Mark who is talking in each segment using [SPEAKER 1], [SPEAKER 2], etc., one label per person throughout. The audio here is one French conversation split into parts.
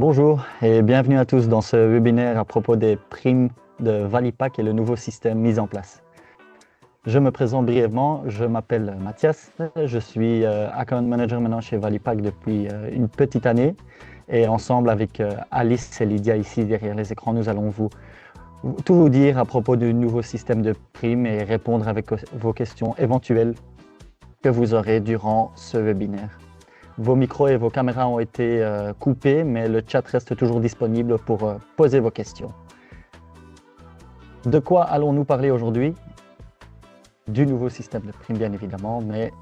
[SPEAKER 1] Bonjour et bienvenue à tous dans ce webinaire à propos des primes de Valipack et le nouveau système mis en place. Je me présente brièvement, je m'appelle Mathias, je suis Account Manager maintenant chez Valipack depuis une petite année et ensemble avec Alice et Lydia ici derrière les écrans, nous allons tout vous dire à propos du nouveau système de primes et répondre avec vos questions éventuelles que vous aurez durant ce webinaire. Vos micros et vos caméras ont été coupés, mais le chat reste toujours disponible pour poser vos questions. De quoi allons-nous parler aujourd'hui? Du nouveau système de primes, bien évidemment, mais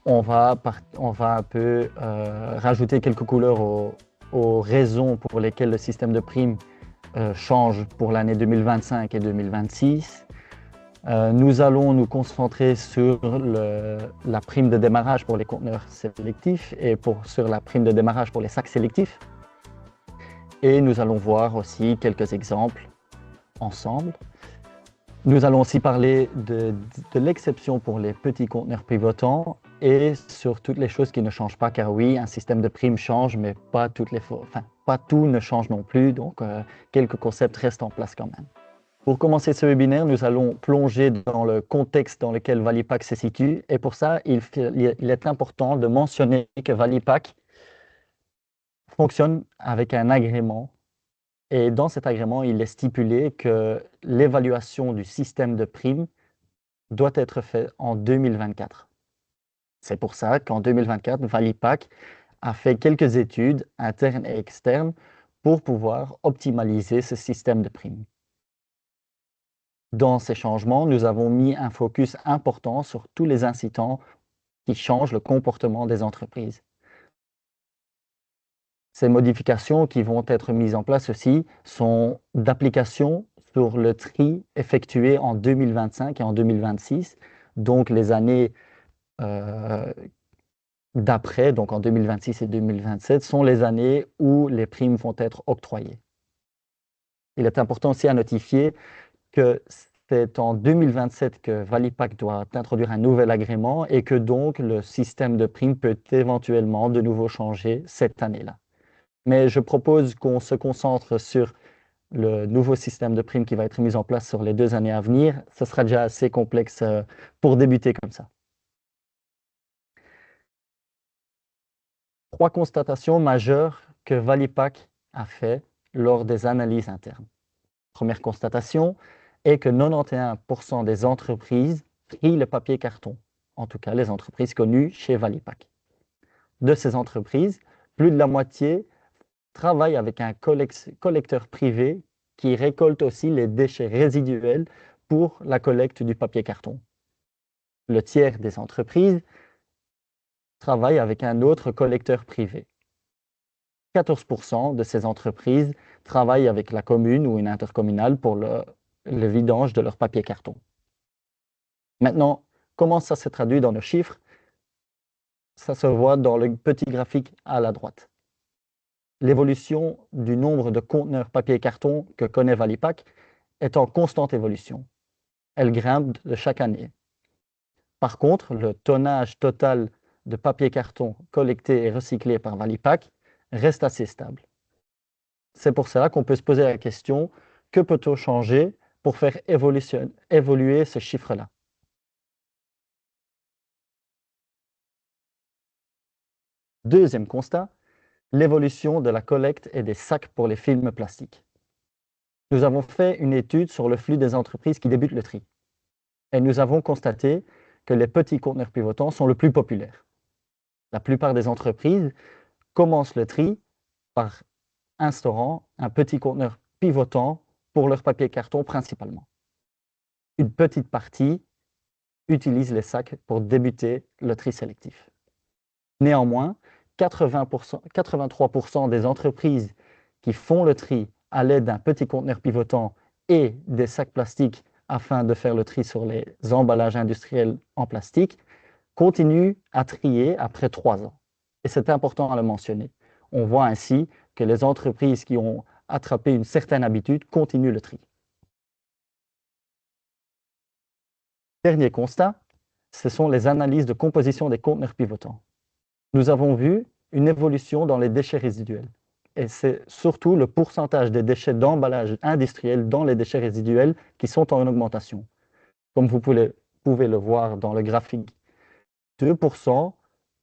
[SPEAKER 1] on va un peu rajouter quelques couleurs aux raisons pour lesquelles le système de primes change pour l'année 2025 et 2026. Nous allons nous concentrer sur la prime de démarrage pour les conteneurs sélectifs et sur la prime de démarrage pour les sacs sélectifs. Et nous allons voir aussi quelques exemples ensemble. Nous allons aussi parler de l'exception pour les petits conteneurs pivotants et sur toutes les choses qui ne changent pas, car oui, un système de prime change, mais pas tout ne change non plus, donc quelques concepts restent en place quand même. Pour commencer ce webinaire, nous allons plonger dans le contexte dans lequel Valipack se situe. Et pour ça, il est important de mentionner que Valipack fonctionne avec un agrément. Et dans cet agrément, il est stipulé que l'évaluation du système de primes doit être faite en 2024. C'est pour ça qu'en 2024, Valipack a fait quelques études internes et externes pour pouvoir optimaliser ce système de primes. Dans ces changements, nous avons mis un focus important sur tous les incitants qui changent le comportement des entreprises. Ces modifications qui vont être mises en place aussi sont d'application sur le tri effectué en 2025 et en 2026, donc les années d'après, donc en 2026 et 2027, sont les années où les primes vont être octroyées. Il est important aussi à notifier que c'est en 2027 que Valipack doit introduire un nouvel agrément et que donc le système de primes peut éventuellement de nouveau changer cette année-là. Mais je propose qu'on se concentre sur le nouveau système de primes qui va être mis en place sur les 2 années à venir. Ce sera déjà assez complexe pour débuter comme ça. 3 constatations majeures que Valipack a fait lors des analyses internes. Première constatation est que 91% des entreprises trient le papier carton, en tout cas les entreprises connues chez Valipack. De ces entreprises, plus de la moitié travaillent avec un collecteur privé qui récolte aussi les déchets résiduels pour la collecte du papier carton. Le tiers des entreprises travaillent avec un autre collecteur privé. 14% de ces entreprises travaillent avec la commune ou une intercommunale pour le vidange de leur papier carton. Maintenant, comment ça se traduit dans nos chiffres? Ça se voit dans le petit graphique à la droite. L'évolution du nombre de conteneurs papier carton que connaît Valipack est en constante évolution. Elle grimpe de chaque année. Par contre, le tonnage total de papier carton collecté et recyclé par Valipack reste assez stable. C'est pour cela qu'on peut se poser la question, que peut-on changer pour faire évoluer ce chiffre-là? Deuxième constat, l'évolution de la collecte et des sacs pour les films plastiques. Nous avons fait une étude sur le flux des entreprises qui débutent le tri. Et nous avons constaté que les petits conteneurs pivotants sont le plus populaires. La plupart des entreprises commencent le tri par instaurant un petit conteneur pivotant pour leur papier carton principalement. Une petite partie utilise les sacs pour débuter le tri sélectif. Néanmoins, 83% des entreprises qui font le tri à l'aide d'un petit conteneur pivotant et des sacs plastiques afin de faire le tri sur les emballages industriels en plastique continuent à trier après 3 ans. Et c'est important à le mentionner. On voit ainsi que les entreprises qui ont attrapé une certaine habitude continuent le tri. Dernier constat, ce sont les analyses de composition des conteneurs pivotants. Nous avons vu une évolution dans les déchets résiduels. et c'est surtout le pourcentage des déchets d'emballage industriel dans les déchets résiduels qui sont en augmentation. Comme vous pouvez le voir dans le graphique, 2%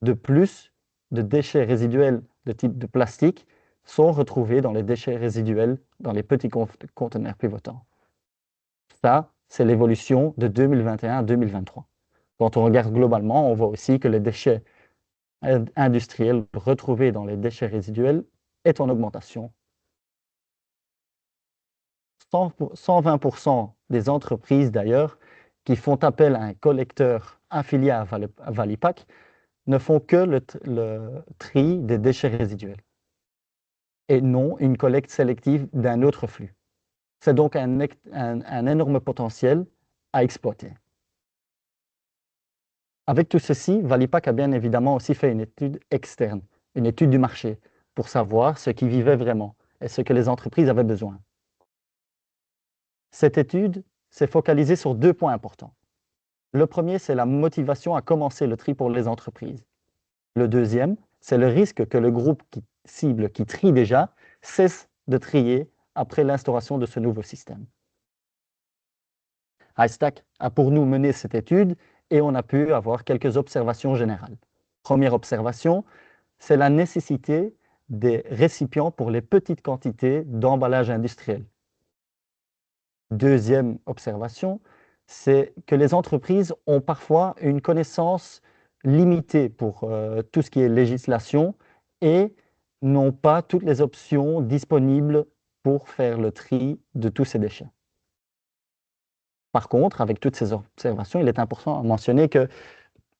[SPEAKER 1] de plus de déchets résiduels de type de plastique sont retrouvés dans les déchets résiduels dans les petits conteneurs pivotants. Ça, c'est l'évolution de 2021 à 2023. Quand on regarde globalement, on voit aussi que les déchets industriels retrouvés dans les déchets résiduels est en augmentation. 120% des entreprises d'ailleurs qui font appel à un collecteur affilié à Valipack ne font que le tri des déchets résiduels et non une collecte sélective d'un autre flux. C'est donc un énorme potentiel à exploiter. Avec tout ceci, Valipack a bien évidemment aussi fait une étude externe, une étude du marché, pour savoir ce qui vivait vraiment et ce que les entreprises avaient besoin. Cette étude s'est focalisée sur 2 points importants. Le premier, c'est la motivation à commencer le tri pour les entreprises. Le deuxième, c'est le risque que le groupe cible qui trie déjà cesse de trier après l'instauration de ce nouveau système. Haystack a pour nous mené cette étude et on a pu avoir quelques observations générales. Première observation, c'est la nécessité des récipients pour les petites quantités d'emballage industriel. Deuxième observation, c'est que les entreprises ont parfois une connaissance limitée pour tout ce qui est législation et n'ont pas toutes les options disponibles pour faire le tri de tous ces déchets. Par contre, avec toutes ces observations, il est important de mentionner que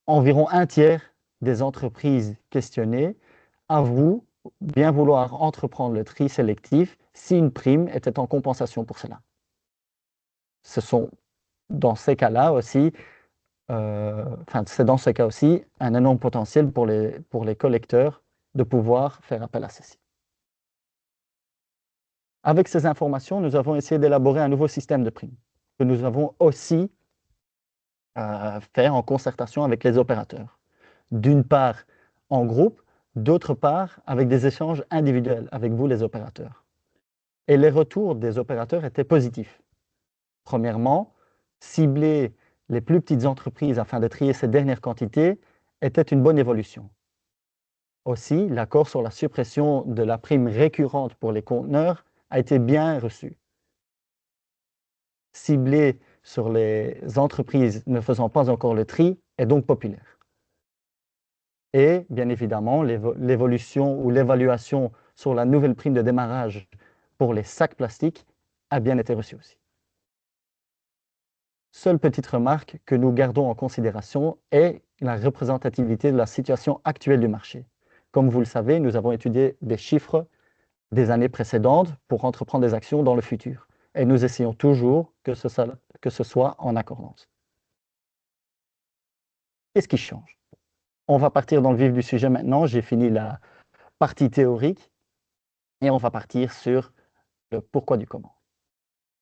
[SPEAKER 1] environ un tiers des entreprises questionnées avouent bien vouloir entreprendre le tri sélectif si une prime était en compensation pour cela. Ce sont dans ces cas-là aussi, c'est dans ce cas aussi un énorme potentiel pour les collecteurs de pouvoir faire appel à ceci. Avec ces informations, nous avons essayé d'élaborer un nouveau système de primes que nous avons aussi fait en concertation avec les opérateurs. D'une part en groupe, d'autre part avec des échanges individuels avec vous les opérateurs. Et les retours des opérateurs étaient positifs. Premièrement, cibler les plus petites entreprises afin de trier ces dernières quantités était une bonne évolution. Aussi, l'accord sur la suppression de la prime récurrente pour les conteneurs a été bien reçu. Cibler sur les entreprises ne faisant pas encore le tri est donc populaire. Et bien évidemment, l'évolution ou l'évaluation sur la nouvelle prime de démarrage pour les sacs plastiques a bien été reçue aussi. Seule petite remarque que nous gardons en considération est la représentativité de la situation actuelle du marché. Comme vous le savez, nous avons étudié des chiffres des années précédentes pour entreprendre des actions dans le futur. Et nous essayons toujours que ce soit en accordance. Qu'est-ce qui change? On va partir dans le vif du sujet maintenant. J'ai fini la partie théorique et on va partir sur le pourquoi du comment.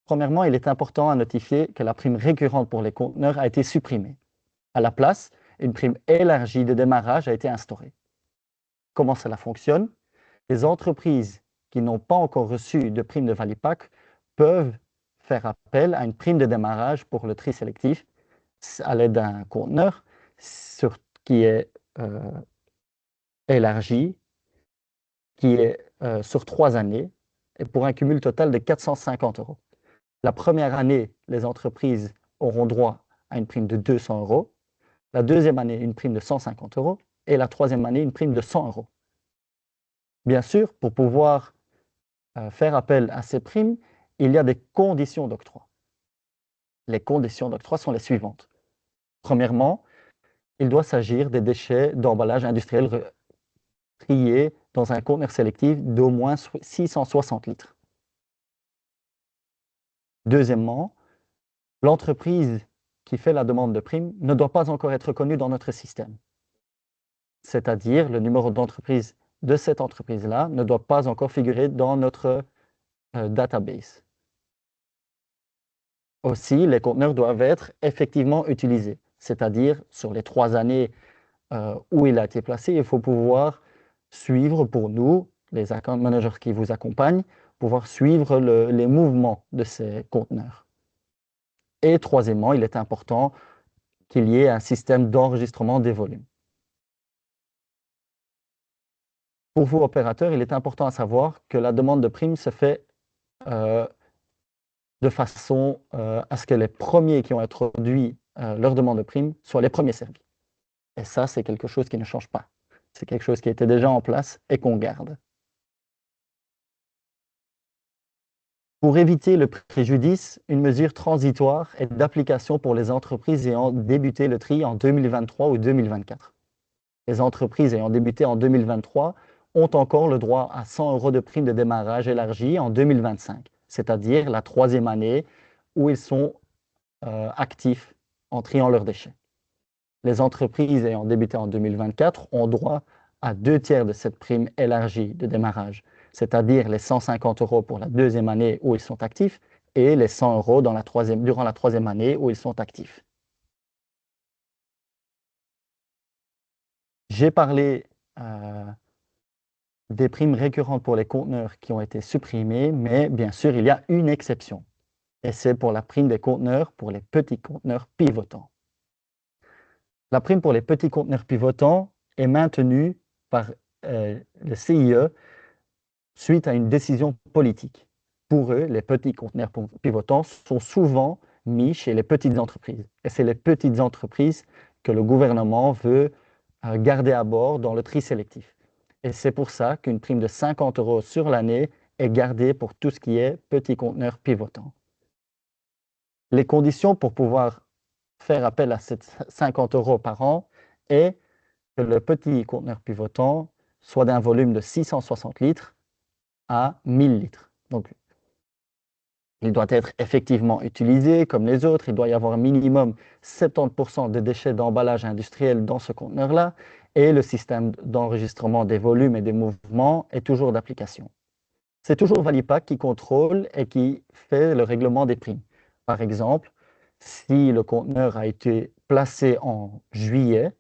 [SPEAKER 1] Premièrement, il est important à notifier que la prime récurrente pour les conteneurs a été supprimée. À la place, une prime élargie de démarrage a été instaurée. Comment cela fonctionne? Les entreprises qui n'ont pas encore reçu de prime de Valipack peuvent faire appel à une prime de démarrage pour le tri sélectif à l'aide d'un conteneur qui est élargi, qui est sur 3 années et pour un cumul total de 450 €. La première année, les entreprises auront droit à une prime de 200 €. La deuxième année, une prime de 150 € et la troisième année, une prime de 100 €. Bien sûr, pour pouvoir faire appel à ces primes, il y a des conditions d'octroi. Les conditions d'octroi sont les suivantes. Premièrement, il doit s'agir des déchets d'emballage industriel triés dans un conteneur sélectif d'au moins 660 litres. Deuxièmement, l'entreprise qui fait la demande de prime ne doit pas encore être connue dans notre système. C'est-à-dire, le numéro d'entreprise de cette entreprise-là ne doit pas encore figurer dans notre database. Aussi, les conteneurs doivent être effectivement utilisés, c'est-à-dire sur les 3 années où il a été placé, il faut pouvoir suivre pour nous les account managers qui vous accompagnent, pouvoir suivre les mouvements de ces conteneurs. Et troisièmement, il est important qu'il y ait un système d'enregistrement des volumes. Pour vous, opérateurs, il est important à savoir que la demande de prime se fait de façon à ce que les premiers qui ont introduit leur demande de prime soient les premiers servis. Et ça, c'est quelque chose qui ne change pas. C'est quelque chose qui était déjà en place et qu'on garde. Pour éviter le préjudice, une mesure transitoire est d'application pour les entreprises ayant débuté le tri en 2023 ou 2024. Les entreprises ayant débuté en 2023 ont encore le droit à 100 € de prime de démarrage élargie en 2025, c'est-à-dire la troisième année où ils sont actifs en triant leurs déchets. Les entreprises ayant débuté en 2024 ont droit à 2/3 de cette prime élargie de démarrage, c'est-à-dire les 150 € pour la deuxième année où ils sont actifs et les 100 € durant la troisième année où ils sont actifs. J'ai parlé des primes récurrentes pour les conteneurs qui ont été supprimés, mais bien sûr, il y a une exception, et c'est pour la prime des conteneurs pour les petits conteneurs pivotants. La prime pour les petits conteneurs pivotants est maintenue par le CIE suite à une décision politique. Pour eux, les petits conteneurs pivotants sont souvent mis chez les petites entreprises. Et c'est les petites entreprises que le gouvernement veut garder à bord dans le tri sélectif. Et c'est pour ça qu'une prime de 50 € sur l'année est gardée pour tout ce qui est petits conteneurs pivotants. Les conditions pour pouvoir faire appel à ces 50 € par an est que le petit conteneur pivotant soit d'un volume de 660 litres à 1000 litres. Donc, il doit être effectivement utilisé comme les autres. Il doit y avoir un minimum 70% de déchets d'emballage industriel dans ce conteneur-là. Et le système d'enregistrement des volumes et des mouvements est toujours d'application. C'est toujours Valipac qui contrôle et qui fait le règlement des primes. Par exemple, si le conteneur a été placé en juillet,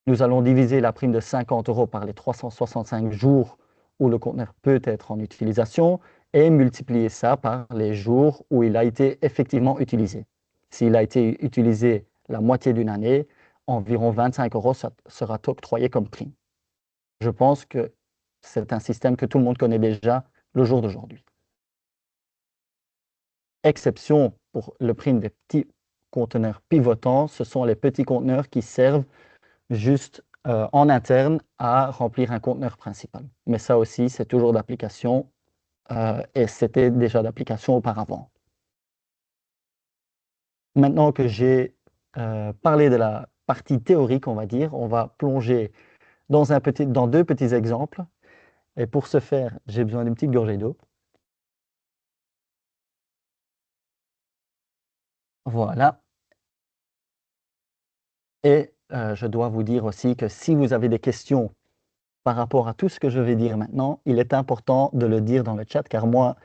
[SPEAKER 1] nous allons diviser la prime de 50 € par les 365 jours où le conteneur peut être en utilisation et multiplier ça par les jours où il a été effectivement utilisé. S'il a été utilisé la moitié d'une année, environ 25 € sera octroyé comme prime. Je pense que c'est un système que tout le monde connaît déjà le jour d'aujourd'hui. Exception pour le prime des petits conteneurs pivotants, ce sont les petits conteneurs qui servent juste en interne à remplir un conteneur principal. Mais ça aussi, c'est toujours d'application et c'était déjà d'application auparavant. Maintenant que j'ai parlé de la partie théorique, on va dire, on va plonger dans deux petits exemples. Et pour ce faire, j'ai besoin d'une petite gorgée d'eau. Voilà. Et je dois vous dire aussi que si vous avez des questions par rapport à tout ce que je vais dire maintenant, il est important de le dire dans le chat, car moi,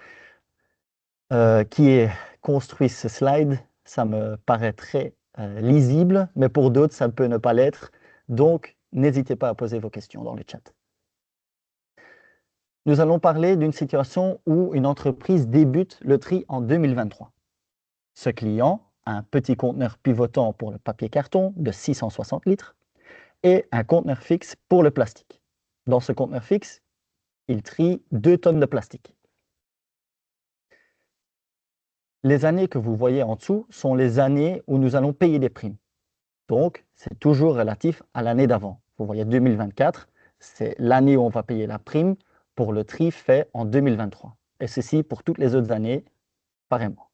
[SPEAKER 1] qui ai construit ce slide, ça me paraît très lisible, mais pour d'autres, ça peut ne pas l'être. Donc, n'hésitez pas à poser vos questions dans le chat. Nous allons parler d'une situation où une entreprise débute le tri en 2023. Ce client a un petit conteneur pivotant pour le papier carton de 660 litres et un conteneur fixe pour le plastique. Dans ce conteneur fixe, il trie 2 tonnes de plastique. Les années que vous voyez en dessous sont les années où nous allons payer des primes. Donc, c'est toujours relatif à l'année d'avant. Vous voyez 2024, c'est l'année où on va payer la prime pour le tri fait en 2023. Et ceci pour toutes les autres années, pareillement.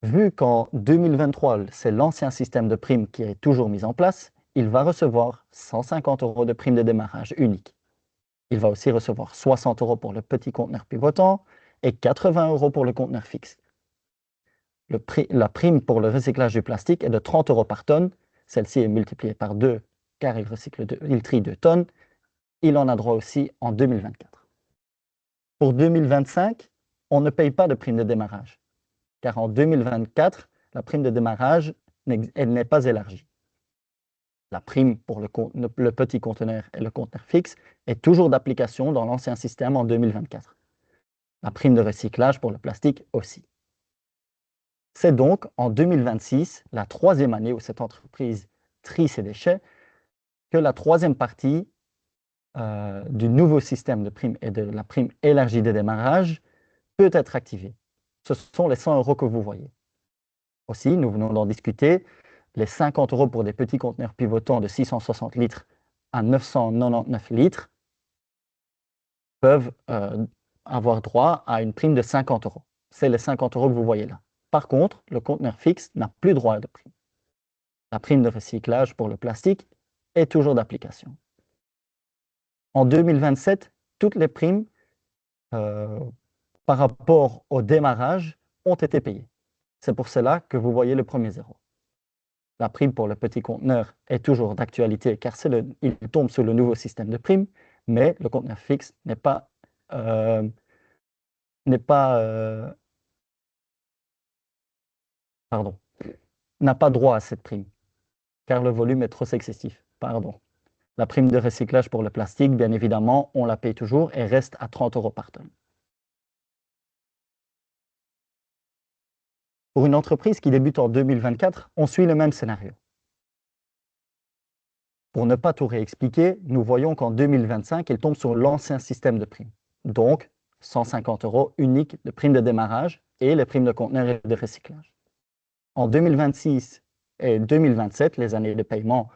[SPEAKER 1] Vu qu'en 2023, c'est l'ancien système de prime qui est toujours mis en place, il va recevoir 150 € de prime de démarrage unique. Il va aussi recevoir 60 € pour le petit conteneur pivotant et 80 € pour le conteneur fixe. La prime pour le recyclage du plastique est de 30 € par tonne. Celle-ci est multipliée par 2 car il trie 2 tonnes. Il en a droit aussi en 2024. Pour 2025, on ne paye pas de prime de démarrage, car en 2024, la prime de démarrage elle n'est pas élargie. La prime pour le petit conteneur et le conteneur fixe est toujours d'application dans l'ancien système en 2024. La prime de recyclage pour le plastique aussi. C'est donc en 2026, la troisième année où cette entreprise trie ses déchets, que la troisième partie du nouveau système de prime et de la prime élargie des démarrages peut être activée. Ce sont les 100 € que vous voyez. Aussi, nous venons d'en discuter, les 50 € pour des petits conteneurs pivotants de 660 litres à 999 litres peuvent avoir droit à une prime de 50 €. C'est les 50 € que vous voyez là. Par contre, le conteneur fixe n'a plus droit de prime. La prime de recyclage pour le plastique est toujours d'application. En 2027, toutes les primes par rapport au démarrage ont été payées. C'est pour cela que vous voyez le premier zéro. La prime pour le petit conteneur est toujours d'actualité car il tombe sous le nouveau système de prime, mais le conteneur fixe n'a pas droit à cette prime car le volume est trop excessif. La prime de recyclage pour le plastique, bien évidemment, on la paye toujours et reste à 30 € par tonne. Pour une entreprise qui débute en 2024, on suit le même scénario. Pour ne pas tout réexpliquer, nous voyons qu'en 2025, il tombe sur l'ancien système de prime. Donc, 150 € unique de prime de démarrage et les primes de conteneur et de recyclage. En 2026 et 2027, les années de paiement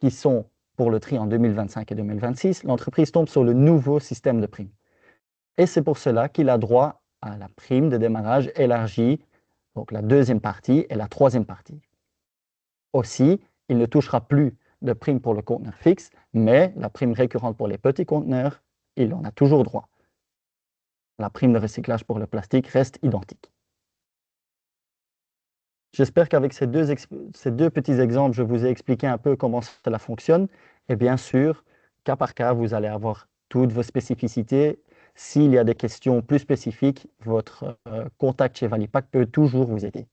[SPEAKER 1] qui sont pour le tri en 2025 et 2026, l'entreprise tombe sur le nouveau système de prime. Et c'est pour cela qu'il a droit à la prime de démarrage élargie, donc la deuxième partie et la troisième partie. Aussi, il ne touchera plus de prime pour le conteneur fixe, mais la prime récurrente pour les petits conteneurs, il en a toujours droit. La prime de recyclage pour le plastique reste identique. J'espère qu'avec ces deux petits exemples, je vous ai expliqué un peu comment cela fonctionne. Et bien sûr, cas par cas, vous allez avoir toutes vos spécificités. S'il y a des questions plus spécifiques, votre contact chez Valipack peut toujours vous aider.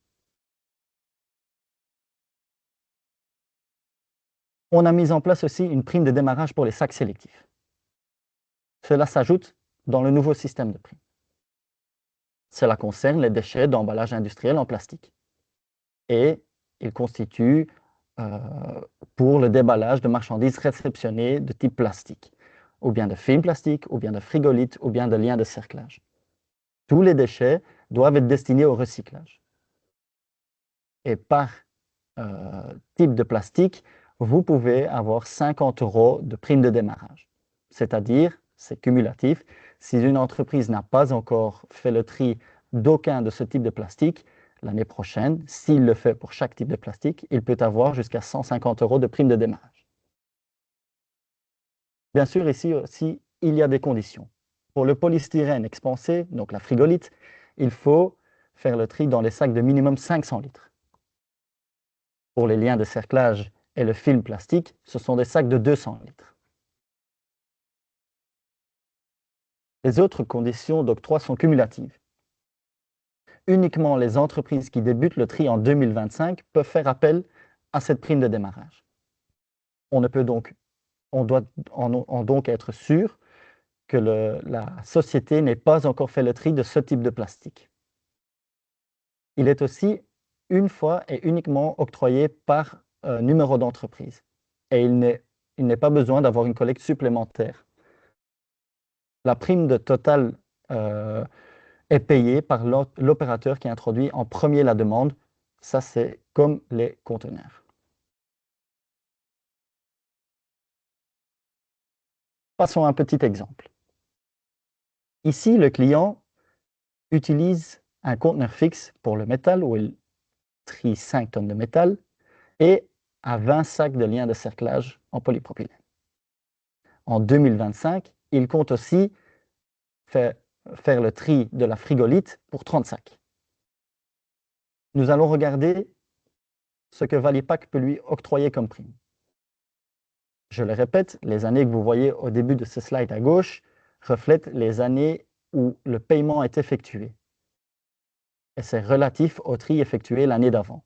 [SPEAKER 1] On a mis en place aussi une prime de démarrage pour les sacs sélectifs. Cela s'ajoute dans le nouveau système de prime. Cela concerne les déchets d'emballage industriel en plastique. Et il constitue pour le déballage de marchandises réceptionnées de type plastique, ou bien de film plastique, ou bien de frigolite, ou bien de liens de cerclage. Tous les déchets doivent être destinés au recyclage. Et par type de plastique, vous pouvez avoir 50 € de prime de démarrage. C'est-à-dire, c'est cumulatif, si une entreprise n'a pas encore fait le tri d'aucun de ce type de plastique, l'année prochaine, s'il le fait pour chaque type de plastique, il peut avoir jusqu'à 150 € de prime de démarrage. Bien sûr, ici aussi, il y a des conditions. Pour le polystyrène expansé, donc la frigolite, il faut faire le tri dans les sacs de minimum 500 litres. Pour les liens de cerclage et le film plastique, ce sont des sacs de 200 litres. Les autres conditions d'octroi sont cumulatives. Uniquement les entreprises qui débutent le tri en 2025 peuvent faire appel à cette prime de démarrage. On doit donc être sûr que la société n'ait pas encore fait le tri de ce type de plastique. Il est aussi une fois et uniquement octroyé par numéro d'entreprise. Et il n'est pas besoin d'avoir une collecte supplémentaire. La prime de total est payée par l'opérateur qui introduit en premier la demande. Ça, c'est comme les conteneurs. Passons à un petit exemple. Ici, le client utilise un conteneur fixe pour le métal où il trie 5 tonnes de métal et à 20 sacs de liens de cerclage en polypropylène. En 2025, il compte aussi faire le tri de la frigolite pour 30 sacs. Nous allons regarder ce que Valipack peut lui octroyer comme prime. Je le répète, les années que vous voyez au début de ce slide à gauche reflètent les années où le paiement est effectué. Et c'est relatif au tri effectué l'année d'avant.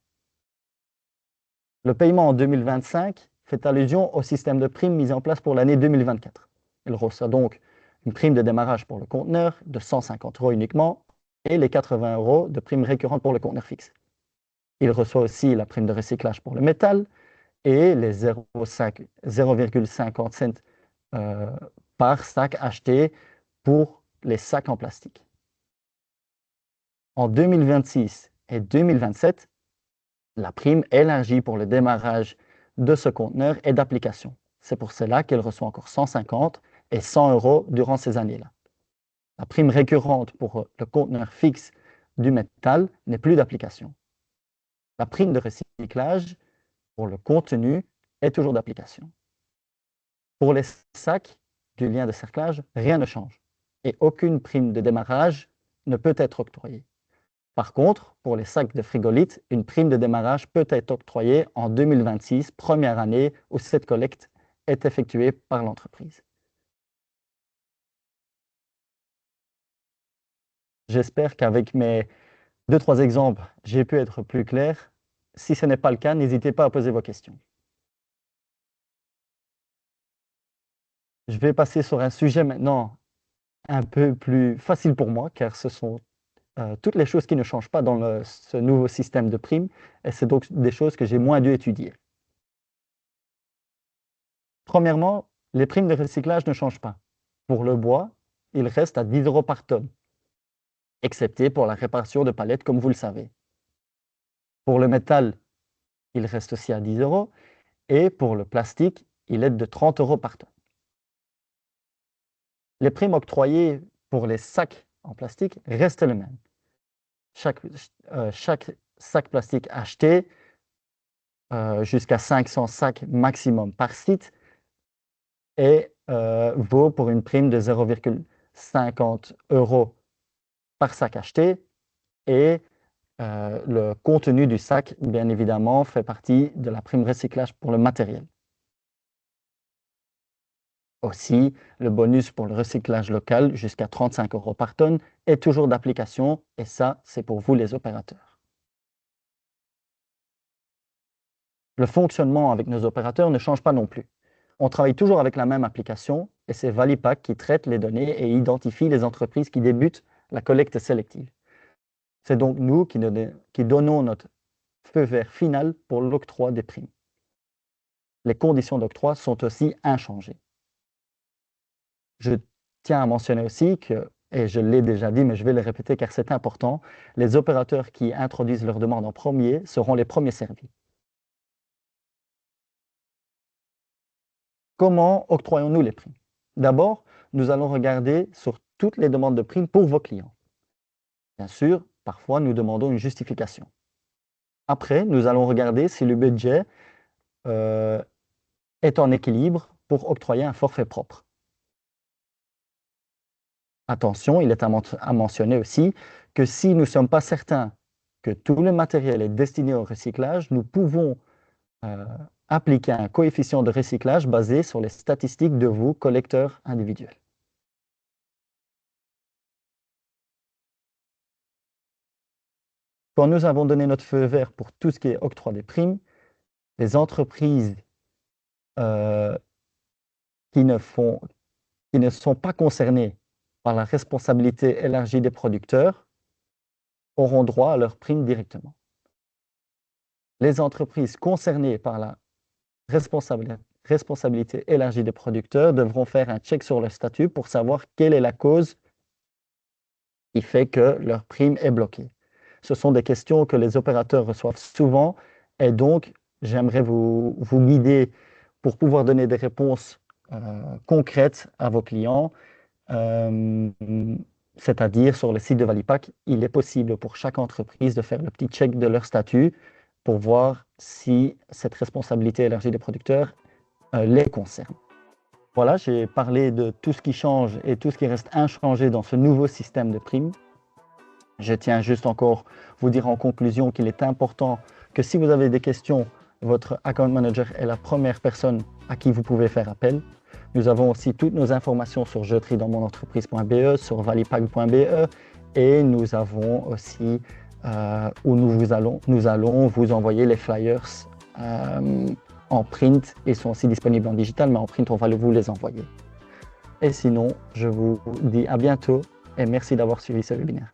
[SPEAKER 1] Le paiement en 2025 fait allusion au système de primes mis en place pour l'année 2024. Il reçoit donc une prime de démarrage pour le conteneur de 150 € uniquement et les 80 € de prime récurrente pour le conteneur fixe. Il reçoit aussi la prime de recyclage pour le métal et les 0,50 cents par sac acheté pour les sacs en plastique. En 2026 et 2027, la prime élargie pour le démarrage de ce conteneur est d'application. C'est pour cela qu'elle reçoit encore 150 et 100 € durant ces années-là. La prime récurrente pour le conteneur fixe du métal n'est plus d'application. La prime de recyclage pour le contenu est toujours d'application. Pour les sacs du lien de cerclage, rien ne change et aucune prime de démarrage ne peut être octroyée. Par contre, pour les sacs de frigolite, une prime de démarrage peut être octroyée en 2026, première année où cette collecte est effectuée par l'entreprise. J'espère qu'avec mes 2-3 exemples, j'ai pu être plus clair. Si ce n'est pas le cas, n'hésitez pas à poser vos questions. Je vais passer sur un sujet maintenant un peu plus facile pour moi, car ce sont toutes les choses qui ne changent pas dans ce nouveau système de primes, et c'est donc des choses que j'ai moins dû étudier. Premièrement, les primes de recyclage ne changent pas. Pour le bois, il reste à 10 € par tonne, excepté pour la réparation de palettes, comme vous le savez. Pour le métal, il reste aussi à 10 €, et pour le plastique, il est de 30 € par tonne. Les primes octroyées pour les sacs en plastique restent les mêmes. Chaque sac plastique acheté, jusqu'à 500 sacs maximum par site, et vaut pour une prime de 0,50 € par sac acheté. Et le contenu du sac, bien évidemment, fait partie de la prime recyclage pour le matériel. Aussi, le bonus pour le recyclage local jusqu'à 35 € par tonne est toujours d'application, et ça, c'est pour vous les opérateurs. Le fonctionnement avec nos opérateurs ne change pas non plus. On travaille toujours avec la même application, et c'est Valipack qui traite les données et identifie les entreprises qui débutent la collecte sélective. C'est donc nous qui donnons notre feu vert final pour l'octroi des primes. Les conditions d'octroi sont aussi inchangées. Je tiens à mentionner aussi que, et je l'ai déjà dit, mais je vais le répéter car c'est important, les opérateurs qui introduisent leur demande en premier seront les premiers servis. Comment octroyons-nous les primes? D'abord, nous allons regarder sur toutes les demandes de primes pour vos clients. Bien sûr, parfois nous demandons une justification. Après, nous allons regarder si le budget est en équilibre pour octroyer un forfait propre. Attention, il est à mentionner aussi que si nous ne sommes pas certains que tout le matériel est destiné au recyclage, nous pouvons appliquer un coefficient de recyclage basé sur les statistiques de vous, collecteurs individuels. Quand nous avons donné notre feu vert pour tout ce qui est octroi des primes, les entreprises qui ne sont pas concernées par la responsabilité élargie des producteurs auront droit à leurs primes directement. Les entreprises concernées par la responsabilité élargie des producteurs devront faire un check sur leur statut pour savoir quelle est la cause qui fait que leur prime est bloquée. Ce sont des questions que les opérateurs reçoivent souvent, et donc j'aimerais vous guider pour pouvoir donner des réponses concrètes à vos clients. C'est-à-dire sur le site de Valipack, il est possible pour chaque entreprise de faire le petit check de leur statut pour voir si cette responsabilité élargie des producteurs les concerne. Voilà, j'ai parlé de tout ce qui change et tout ce qui reste inchangé dans ce nouveau système de primes. Je tiens juste encore vous dire en conclusion qu'il est important que si vous avez des questions, votre account manager est la première personne à qui vous pouvez faire appel. Nous avons aussi toutes nos informations sur jeterie-dans-mon-entreprise.be, sur valipack.be, et nous avons aussi où nous allons vous envoyer les flyers en print. Ils sont aussi disponibles en digital, mais en print, on va vous les envoyer. Et sinon, je vous dis à bientôt et merci d'avoir suivi ce webinaire.